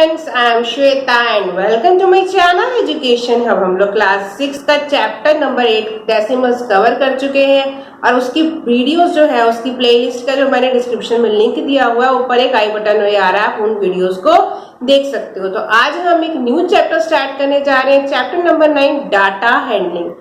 Friends, I am Shweta and welcome to my channel education hub. हम लोग class 6 का chapter number 8 decimals cover कर चुके हैं और उसकी वीडियोस जो है उसकी प्लेलिस्ट का जो मैंने डिस्क्रिप्शन में लिंक दिया हुआ है, ऊपर एक आई बटन में आ रहा है, आप उन वीडियोस को देख सकते हो। तो आज हम एक न्यू चैप्टर स्टार्ट करने जा रहे हैं, chapter number 9, data handling.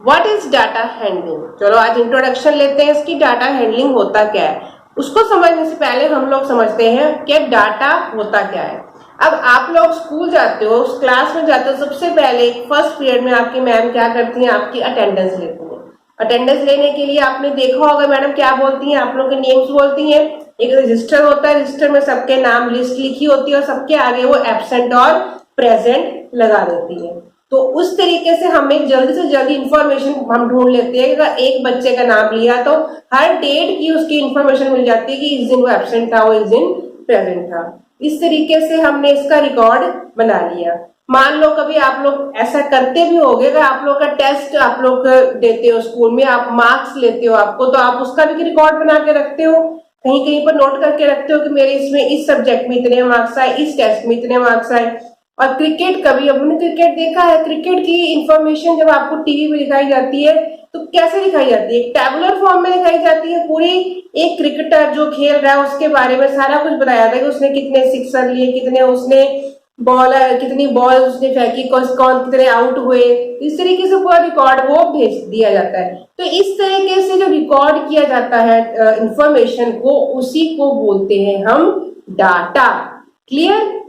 What is data handling? चलो आज इंट्रोडक्शन लेते हैं इसकी। डाटा हैंडलिंग होता क्या है उसको समझने से पहले हम लोग समझते हैं कि डाटा होता क्या है। अब आप लोग स्कूल जाते हो, क्लास में जाते हो, सबसे पहले फर्स्ट पीरियड में आपकी मैम क्या करती हैं, आपकी अटेंडेंस लेती हैं। अटेंडेंस लेने के लिए आपने देखा होगा मैडम क्या बोलती हैं, आप लोग के नेम्स बोलती हैं। एक रजिस्टर होता है, रजिस्टर में सबके नाम लिस्ट लिखी होती है और सबके आगे वो एब्सेंट और प्रेजेंट लगा देती है। तो उस तरीके से हमें जल्दी से जल्दी इंफॉर्मेशन हम ढूंढ लेते हैं। अगर एक बच्चे का नाम लिया तो हर डेट की उसकी इंफॉर्मेशन मिल जाती है कि इस दिन वो एब्सेंट था, वो इस दिन प्रेजेंट था। इस तरीके से हमने इसका रिकॉर्ड बना लिया। मान लो कभी आप लोग ऐसा करते भी होगे, अगर आप लोग का टेस्ट आप लोग देते हो स्कूल में, आप मार्क्स लेते हो आपको, तो आप उसका भी रिकॉर्ड बना के रखते हो, कहीं कहीं पर नोट करके रखते हो कि मेरे इसमें इस सब्जेक्ट में इतने मार्क्स आए, इस टेस्ट में इतने मार्क्स आए। और क्रिकेट, कभी आपने क्रिकेट देखा है? क्रिकेट की इंफॉर्मेशन जब आपको टीवी पे दिखाई जाती है तो कैसे दिखाई जाती है? टैबुलर फॉर्म में दिखाई जाती है। पूरी एक क्रिकेटर जो खेल रहा है उसके बारे में सारा कुछ बताया था कि उसने कितने सिक्सर लिए, कितने उसने बॉल, कितनी बॉल उसने फेंकी, कौन कितने आउट हुए। इस तरीके से पूरा रिकॉर्ड वो भेज दिया जाता है। तो इस तरीके से जो रिकॉर्ड किया जाता है इंफॉर्मेशन को, उसी को बोलते हैं हम डाटा। क्लियर?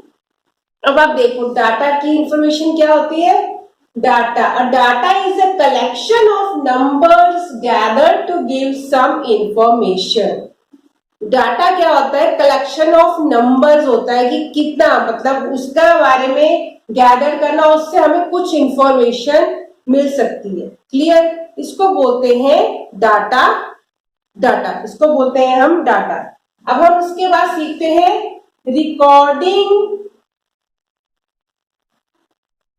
अब आप देखो डाटा की इंफॉर्मेशन क्या होती है। Data is a collection of numbers gathered to give some information. Data क्या होता है? कलेक्शन ऑफ नंबर्स होता है कि कितना, मतलब उसका बारे में गैदर करना, उससे हमें कुछ इंफॉर्मेशन मिल सकती है। क्लियर? इसको बोलते हैं डाटा। इसको बोलते हैं हम डाटा। अब हम उसके बाद सीखते हैं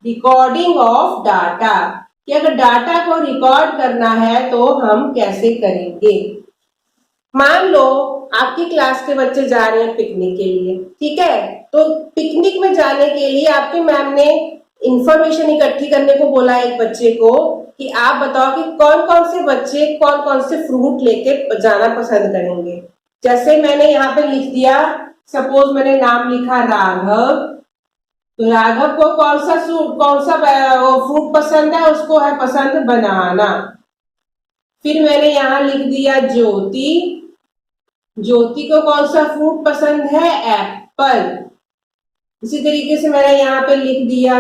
रिकॉर्डिंग ऑफ डाटा, कि अगर डाटा को रिकॉर्ड करना है तो हम कैसे करेंगे। मान लो आपकी क्लास के बच्चे जा रहे हैं पिकनिक के लिए, ठीक है? तो पिकनिक में जाने के लिए आपकी मैम ने इंफॉर्मेशन इकट्ठी करने को बोला एक बच्चे को कि आप बताओ कि कौन कौन से बच्चे कौन कौन से फ्रूट लेके जाना पसंद करेंगे। जैसे मैंने यहाँ पे लिख दिया, सपोज मैंने नाम लिखा राघव, तो राघव को कौन सा फ्रूट पसंद है? उसको है पसंद बनाना। फिर मैंने यहाँ लिख दिया ज्योति को कौन सा फ्रूट पसंद है? एप्पल। इसी तरीके से मैंने यहाँ पे लिख दिया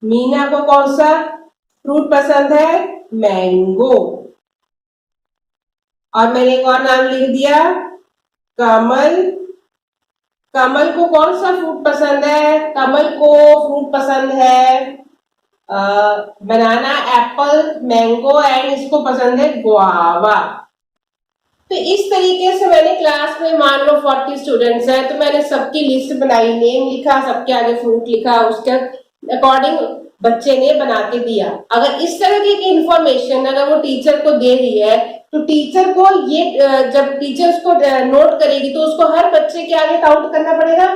मीना को कौन सा फ्रूट पसंद है? मैंगो। और मैंने एक और नाम लिख दिया कमल को कौन सा फ्रूट पसंद है? कमल को फ्रूट पसंद है बनाना, एप्पल, मैंगो एंड इसको पसंद है गुआवा। तो इस तरीके से मैंने क्लास में मान लो 40 स्टूडेंट्स हैं, तो मैंने सबकी लिस्ट बनाई, नेम लिखा, सबके आगे फ्रूट लिखा, उसके अकॉर्डिंग बच्चे ने बना के दिया। अगर इस तरह की इंफॉर्मेशन अगर वो टीचर को दे रही है तो टीचर को ये, जब टीचर उसको नोट करेगी तो उसको हर बच्चे के आगे काउंट करना पड़ेगा।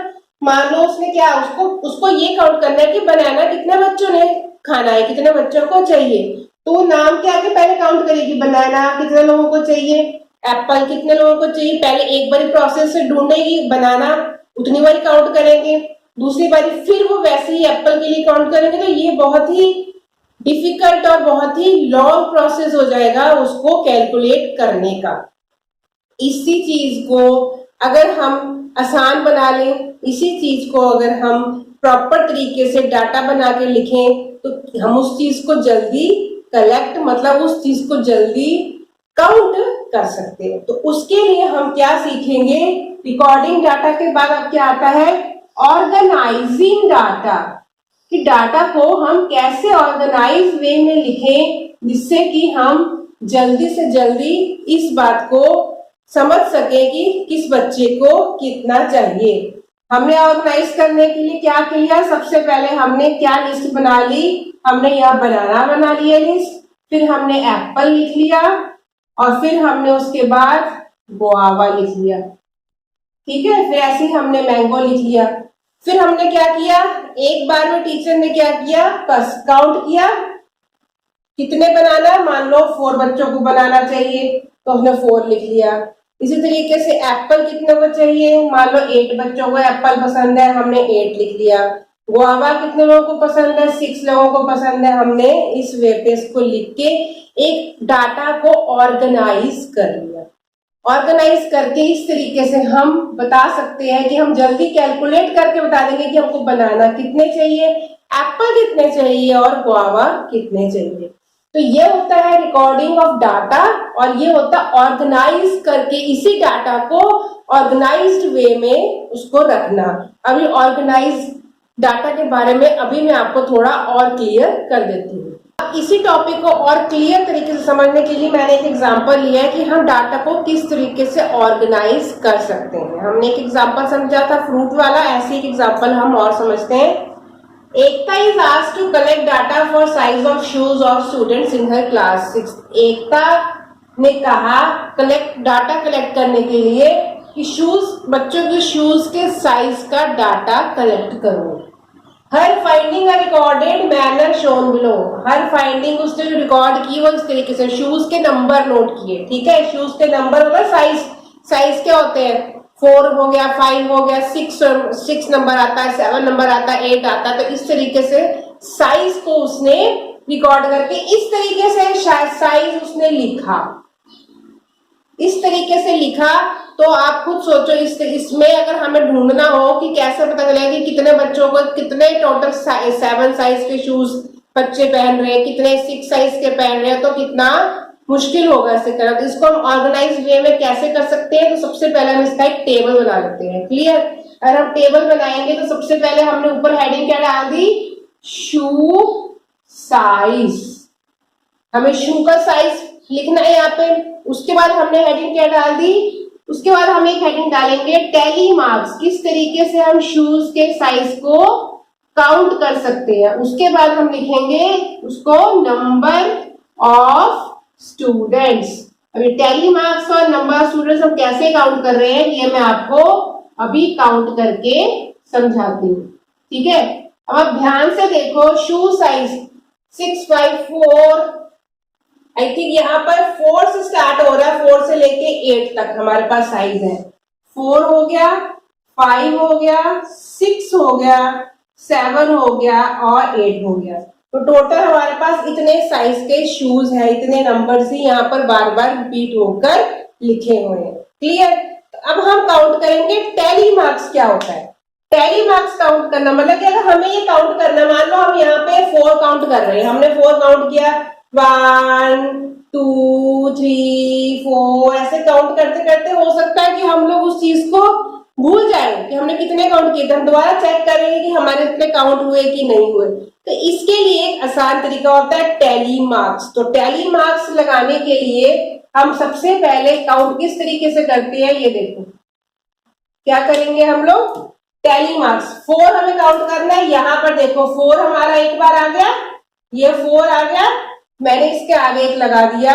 मान लो उसने क्या, उसको ये काउंट करना है कि बनाना कितने बच्चों ने खाना है, कितने बच्चों को चाहिए। तो वो नाम के आगे पहले काउंट करेगी, बनाना कितने लोगों को चाहिए, एप्पल कितने लोगों को चाहिए। पहले एक बारी प्रोसेस से ढूंढेगी, बनाना उतनी बारी काउंट करेंगे, दूसरी बारी फिर वो वैसे ही एप्पल के लिए काउंट करेंगे। तो ये बहुत ही डिफिकल्ट और बहुत ही लॉन्ग प्रोसेस हो जाएगा उसको कैलकुलेट करने का। इसी चीज को अगर हम आसान बना लें, इसी चीज को अगर हम प्रॉपर तरीके से डाटा बना के लिखें तो हम उस चीज को जल्दी कलेक्ट, मतलब उस चीज को जल्दी काउंट कर सकते हैं। तो उसके लिए हम क्या सीखेंगे? रिकॉर्डिंग डाटा के बाद अब क्या आता है? ऑर्गेनाइजिंग डाटा, कि डाटा को हम कैसे ऑर्गेनाइज वे में लिखें जिससे कि हम जल्दी से जल्दी इस बात को समझ सके कि किस बच्चे को कितना चाहिए। हमने ऑर्गेनाइज करने के लिए क्या किया? सबसे पहले हमने क्या लिस्ट बना ली? हमने यहाँ बनाना बना लिया लिस्ट, फिर हमने एप्पल लिख लिया और फिर हमने उसके बाद गुआवा लिख लिया। ठीक है। फिर ऐसे ही हमने मैंगो लिख लिया। फिर हमने क्या किया, एक बार में टीचर ने क्या किया, काउंट किया कितने बनाना है, मान लो 4 बच्चों को बनाना चाहिए तो हमने 4 लिख लिया। इसी तरीके से एप्पल कितने को चाहिए, मान लो 8 बच्चों को एप्पल पसंद है, हमने 8 लिख लिया। गुआवा कितने लोगों को पसंद है, 6 लोगों को पसंद है, हमने इस वे पे इसको लिख के एक डाटा को ऑर्गेनाइज कर लिया। ऑर्गेनाइज करके इस तरीके से हम बता सकते हैं कि हम जल्दी कैलकुलेट करके बता देंगे कि हमको बनाना कितने चाहिए, एप्पल कितने चाहिए और गुआवा कितने चाहिए। तो ये होता है रिकॉर्डिंग ऑफ डाटा, और ये होता है ऑर्गेनाइज करके इसी डाटा को ऑर्गेनाइज्ड वे में उसको रखना। अभी ऑर्गेनाइज डाटा के बारे में अभी मैं आपको थोड़ा और क्लियर कर देती हूँ। इसी टॉपिक को और क्लियर तरीके से समझने के लिए मैंने एक एग्जांपल लिया है कि हम डाटा को किस तरीके से ऑर्गेनाइज कर सकते हैं। हमने एक एग्जांपल समझा था फ्रूट वाला, ऐसे एक एग्जांपल हम और समझते हैं। Ekta is asked to collect data for size of shoes of students in her class 6। Ekta ने कहा डाटा कलेक्ट करने के लिए कि बच्चों के शूज के साइज का डाटा कलेक्ट करो। Her finding recorded manner shown below. Her finding उसने जो रिकॉर्ड की वो इस तरीके से शूज के नंबर नोट किए। ठीक है, शूज के नंबर मतलब साइज क्या होते हैं, 4 हो गया, 5 हो गया, 6 नंबर आता है, 7 नंबर आता है, 8 आता है। तो इस तरीके से साइज को उसने रिकॉर्ड करके इस तरीके से साइज उसने लिखा, इस तरीके से लिखा। तो आप खुद सोचो इसमें अगर हमें ढूंढना हो कि कैसे पता चलेगा कि कितने बच्चों को कितने टोटल 7 साइज के शूज बच्चे पहन रहे हैं, कितने 6 साइज के पहन रहे हैं, तो कितना मुश्किल होगा इसे करना। तो इसको हम ऑर्गेनाइज वे में कैसे कर सकते हैं, तो सबसे पहले हम इसका एक टेबल बना लेते हैं। क्लियर, अगर हम टेबल बनाएंगे तो सबसे पहले हमने ऊपर हेडिंग क्या डाल दी, शू साइज। हमें शू का साइज लिखना है यहाँ पे। उसके बाद हमने हेडिंग क्या डाल दी, उसके बाद हम एक हेडिंग डालेंगे टैली मार्क्स, किस तरीके से हम शूज के साइज को काउंट कर सकते हैं। उसके बाद हम लिखेंगे उसको नंबर ऑफ स्टूडेंट्स। अभी टैली मार्क्स और नंबर ऑफ स्टूडेंट्स हम कैसे काउंट कर रहे हैं ये मैं आपको अभी काउंट करके समझाती हूँ। ठीक है, अब आप ध्यान से देखो, शू साइज 6, 5, 4, आई थिंक यहाँ पर 4 से स्टार्ट हो रहा है, 4 से लेके 8 तक हमारे पास साइज है। 4 हो गया, 5 हो गया, 6 हो गया, 7 हो गया और 8 हो गया। तो टोटल हमारे पास इतने साइज के शूज है, इतने नंबर्स ही यहाँ पर बार बार रिपीट होकर लिखे हुए हैं। क्लियर, अब हम काउंट करेंगे टैली मार्क्स क्या होता है। टैली मार्क्स काउंट करना मतलब कि अगर हमें ये काउंट करना, मान लो हम यहाँ पे 4 काउंट कर रहे हैं, हमने 4 काउंट किया, 1 2 3 4 ऐसे काउंट करते करते हो सकता है कि हम लोग उस चीज को भूल जाए कि हमने कितने काउंट किए थे। हम दोबारा चेक करेंगे कि हमारे इतने काउंट हुए कि नहीं हुए। तो इसके लिए एक आसान तरीका होता है टैली मार्क्स। तो टैली मार्क्स लगाने के लिए हम सबसे पहले काउंट किस तरीके से करते हैं ये देखो। क्या करेंगे हम लोग, टैली मार्क्स 4 हमें काउंट करना है। यहाँ पर देखो 4 हमारा एक बार आ गया, ये 4 आ गया, मैंने इसके आगे एक लगा दिया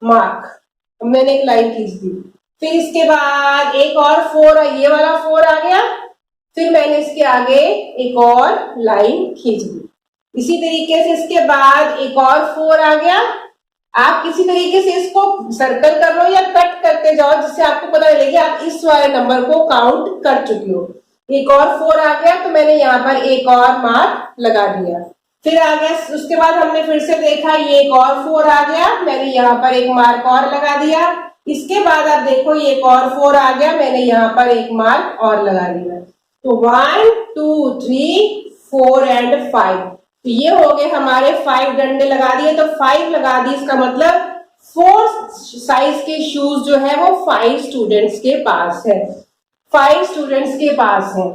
मार्क, मैंने एक लाइन खींच दी। फिर इसके बाद एक और 4, ये वाला 4 आ गया, फिर मैंने इसके आगे एक और लाइन खींच दी। इसी तरीके से इसके बाद एक और 4 आ गया। आप किसी तरीके से इसको सर्कल कर लो या कट करते जाओ जिससे आपको पता चलेगी आप इस वाले नंबर को काउंट कर चुके हो। एक और 4 आ गया तो मैंने यहाँ पर एक और मार्क लगा दिया। फिर आ गया, उसके बाद हमने फिर से देखा, ये एक और 4 आ गया, मैंने यहाँ पर एक मार्क और लगा दिया। इसके बाद आप देखो ये एक और 4 आ गया, मैंने यहाँ पर एक मार्क और लगा दिया। तो 1 2 3 4 एंड 5, तो ये हो गए हमारे 5 डंडे लगा दिए। तो 5 लगा दी, इसका मतलब 4 साइज के शूज जो है वो 5 स्टूडेंट्स के पास है, 5 स्टूडेंट्स के पास है।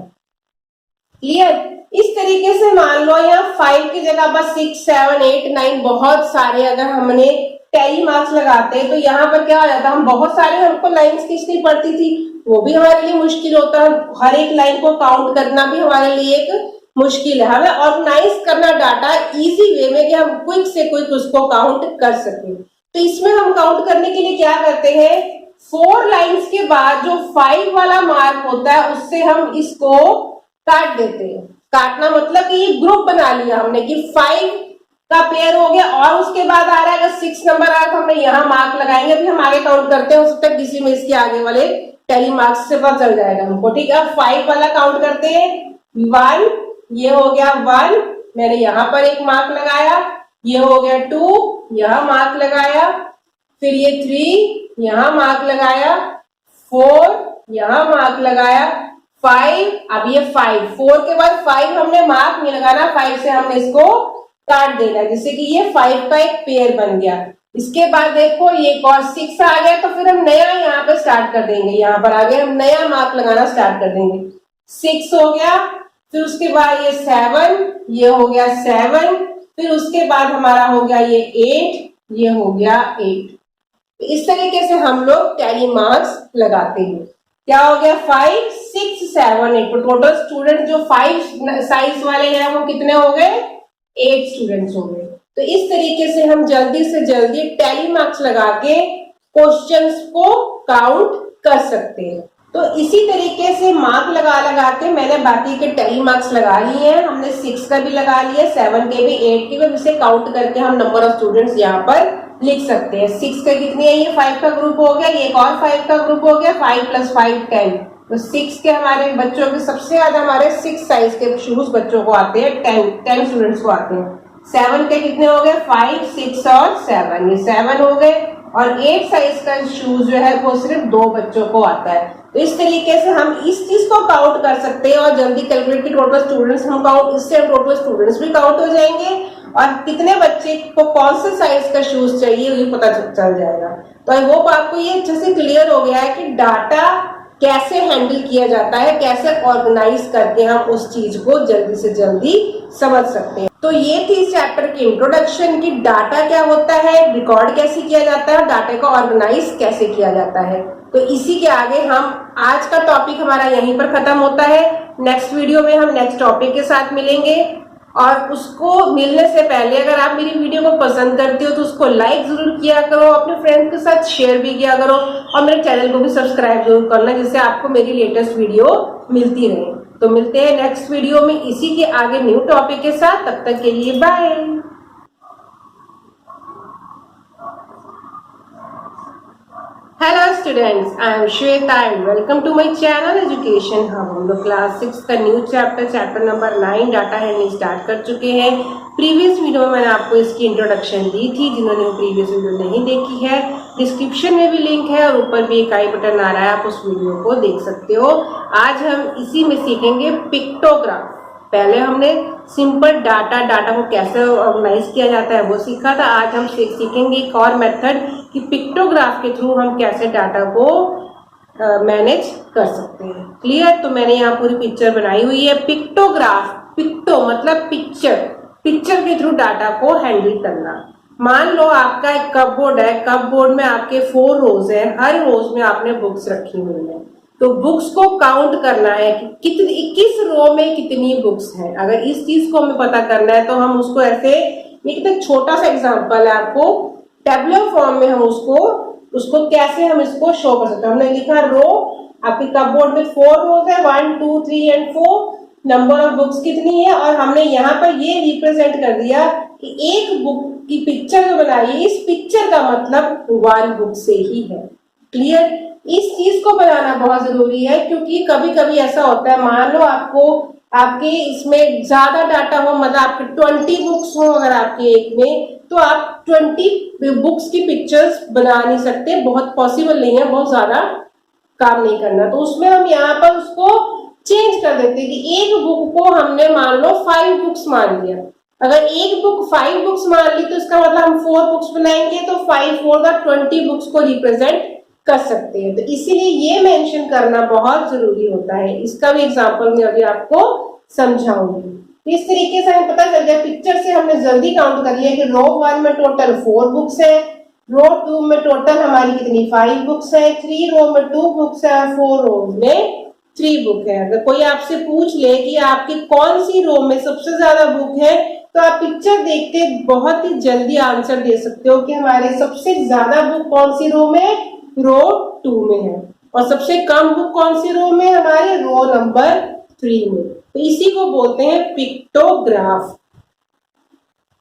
क्लियर, इस तरीके से मान लो यहाँ 5 की जगह बस 6 7 8 9 बहुत सारे अगर हमने टैली मार्क्स लगाते हैं तो यहाँ पर क्या हो जाता है, हम बहुत सारे हमको लाइंस खींचनी पड़ती थी, वो भी हमारे लिए मुश्किल होता है। हर एक लाइन को काउंट करना भी हमारे लिए एक मुश्किल है। हमें ऑर्गेनाइज करना डाटा इजी वे में कि हम क्विक से क्विक उसको काउंट कर सकें। तो इसमें हम काउंट करने के लिए क्या करते हैं, 4 लाइंस के बाद जो 5 वाला मार्क होता है उससे हम इसको काट देते हैं। काटना मतलब कि ये ग्रुप बना लिया हमने कि 5 का पेयर हो गया और उसके बाद आ रहा है, अगर 6 नंबर आया तो हमने यहाँ मार्क लगाएंगे, अभी हम आगे काउंट करते हैं, हो सकता है किसी में इसके आगे वाले टैली मार्क्स से पता चल जाएगा हमको। ठीक है, अब 5 वाला काउंट करते हैं। 1, ये हो गया 1, मैंने यहाँ पर एक मार्क लगाया, ये हो गया 2, यहाँ मार्क लगाया, फिर ये 3, यहाँ मार्क लगाया, 4, यहाँ मार्क लगाया, 5, अब ये 5, 4 के बाद 5 हमने मार्क नहीं लगाना, 5 से हमने इसको काट देना जिससे कि ये 5 का एक पेयर बन गया। इसके बाद देखो ये एक और 6 आ गया, तो फिर हम नया यहाँ पे स्टार्ट कर देंगे, यहाँ पर आगे हम नया मार्क लगाना स्टार्ट कर देंगे। 6 हो गया, फिर उसके बाद ये 7, ये हो गया 7, फिर उसके बाद हमारा हो गया ये 8, ये हो गया 8। इस तरीके से हम लोग टैली मार्क्स लगाते हैं। क्या हो गया 5, 6, 7, 8। तो टोटल स्टूडेंट जो 5 साइज वाले हैं वो कितने हो गए? 8 स्टूडेंट्स हो गए। तो इस तरीके से हम जल्दी से जल्दी टैली मार्क्स लगा के क्वेश्चंस को काउंट कर सकते हैं। तो इसी तरीके से मार्क लगा लगा के मैंने बाकी के टैली मार्क्स लगा लिए हैं। हमने 6 का भी लगा लिया, 7 के भी, 8 के भी। इसे काउंट करके हम नंबर ऑफ स्टूडेंट्स यहाँ पर लिख सकते हैं। 6 का कितनी है? ये 5 का ग्रुप हो गया, ये एक और 5 का ग्रुप हो गया, 5 + 5 10। तो 6 के हमारे बच्चों के सबसे ज्यादा हमारे 6 साइज के शूज बच्चों को आते हैं, 10 स्टूडेंट्स को आते हैं। 7 के कितने हो गए? 5, 6 और 7, ये 7 हो गए। और 8 साइज का शूज जो है वो सिर्फ 2 बच्चों को आता है। तो इस तरीके से हम इस चीज को काउंट कर सकते हैं और जल्दी कैलकुलेट की टोटल स्टूडेंट्स हम काउंट, इससे हम टोटल स्टूडेंट्स भी काउंट हो जाएंगे और कितने बच्चे को कौन से साइज का शूज चाहिए ये पता चल जाएगा। तो आई होप आपको ये अच्छे से क्लियर हो गया है कि डाटा कैसे हैंडल किया जाता है, कैसे ऑर्गेनाइज करके हम उस चीज को जल्दी से जल्दी समझ सकते हैं। तो ये थी चैप्टर की इंट्रोडक्शन कि डाटा क्या होता है, रिकॉर्ड कैसे किया जाता है और डाटा को ऑर्गेनाइज कैसे किया जाता है। तो इसी के आगे हम आज का टॉपिक हमारा यहीं पर खत्म होता है। नेक्स्ट वीडियो में हम नेक्स्ट टॉपिक के साथ मिलेंगे और उसको मिलने से पहले अगर आप मेरी वीडियो को पसंद करते हो तो उसको लाइक जरूर किया करो, अपने फ्रेंड्स के साथ शेयर भी किया करो और मेरे चैनल को भी सब्सक्राइब जरूर करना जिससे आपको मेरी लेटेस्ट वीडियो मिलती रहे। तो मिलते हैं नेक्स्ट वीडियो में इसी के आगे न्यू टॉपिक के साथ। तब तक के लिए bye. Hello students, I am Shweta and welcome to my channel education hub. हम लोग क्लास 6 का new chapter number 9 data handling start कर चुके हैं। प्रीवियस वीडियो में मैंने आपको इसकी इंट्रोडक्शन दी थी। जिन्होंने वो प्रीवियस वीडियो नहीं देखी है, डिस्क्रिप्शन में भी लिंक है और ऊपर भी एक आई बटन आ रहा है, आप उस वीडियो को देख सकते हो। आज हम इसी में सीखेंगे पिक्टोग्राफ। पहले हमने सिंपल डाटा को कैसे ऑर्गेनाइज किया जाता है वो सीखा था। आज हम सीखेंगे एक और मेथड कि पिक्टोग्राफ के थ्रू हम कैसे डाटा को मैनेज कर सकते हैं। क्लियर? तो मैंने यहाँ पूरी पिक्चर बनाई हुई है। पिक्टोग्राफ, पिक्टो मतलब पिक्चर, पिक्चर के थ्रू डाटा को हैंडल करना। मान लो आपका एक कपबोर्ड है, कपबोर्ड में आपके 4 रोज है, हर रोज में आपने बुक्स रखी हुई है। तो बुक्स को काउंट करना है कि कितनी, किस रो में कितनी बुक्स हैं। अगर इस चीज को हमें पता करना है तो हम उसको ऐसे, एक छोटा सा एग्जांपल है आपको, टेबुलर फॉर्म में हम उसको कैसे हम इसको शो कर सकते हैं। हमने लिखा रो, आपके कपबोर्ड में 4 रोज है, 1 2 3 एंड 4, नंबर ऑफ बुक्स कितनी है और हमने यहाँ पर ये रिप्रेजेंट कर दिया कि एक बुक की पिक्चर जो बनाई है, इस पिक्चर का मतलब 1 बुक से ही है। क्लियर? इस चीज को बनाना बहुत जरूरी है क्योंकि कभी कभी ऐसा होता है, मान लो आपके इसमें ज्यादा डाटा हो, मतलब आपके 20 बुक्स हो अगर आपके एक में, तो आप 20 बुक्स की पिक्चर्स बना नहीं सकते, बहुत पॉसिबल नहीं है, बहुत ज्यादा काम नहीं करना। तो उसमें हम यहाँ पर उसको चेंज कर देते हैं कि एक बुक को हमने मान लो 5 बुक्स मान लिया। अगर एक बुक 5 बुक्स मान ली तो इसका मतलब हम 4 बुक्स बनाएंगे, तो 5 4 का 20 बुक्स को रिप्रेजेंट कर सकते हैं। तो इसीलिए ये मेंशन करना बहुत जरूरी होता है। इसका भी एग्जांपल मैं अभी आपको समझाऊंगी। इस तरीके से हमें पता चल गया, पिक्चर से हमने जल्दी काउंट कर लिया कि रो 1 में टोटल 4 बुक्स है, रो 2 में टोटल हमारी कितनी 5 बुक्स है, 3 रो में 2 बुक्स है, 4 रो में 3 बुक है। अगर कोई आपसे पूछ ले कि आपकी कौन सी रो में सबसे ज्यादा बुक है, तो आप पिक्चर देखते बहुत ही जल्दी आंसर दे सकते हो कि हमारे सबसे ज्यादा बुक कौन सी रो में, रो 2 में है और सबसे कम बुक कौन सी रो में, हमारे रो नंबर 3 में। तो इसी को बोलते हैं पिक्टोग्राफ।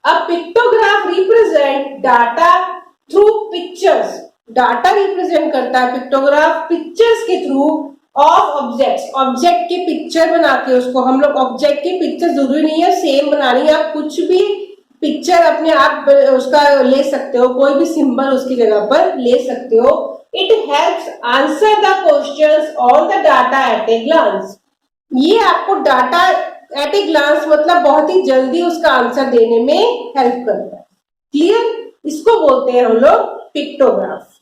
अब pictograph represent data through pictures. Data represent करता है पिक्टोग्राफ पिक्चर्स के थ्रू ऑफ ऑब्जेक्ट्स। ऑब्जेक्ट के पिक्चर बना के, उसको हम लोग ऑब्जेक्ट की पिक्चर जरूरी नहीं है सेम बनानी है, आप कुछ भी पिक्चर अपने आप उसका ले सकते हो, कोई भी सिंबल उसकी जगह पर ले सकते हो। It helps answer the questions on the data at a glance. ये आपको डाटा एट ए ग्लांस मतलब बहुत ही जल्दी उसका आंसर देने में हेल्प करता है। क्लियर? इसको बोलते हैं हम लोग पिक्टोग्राफ।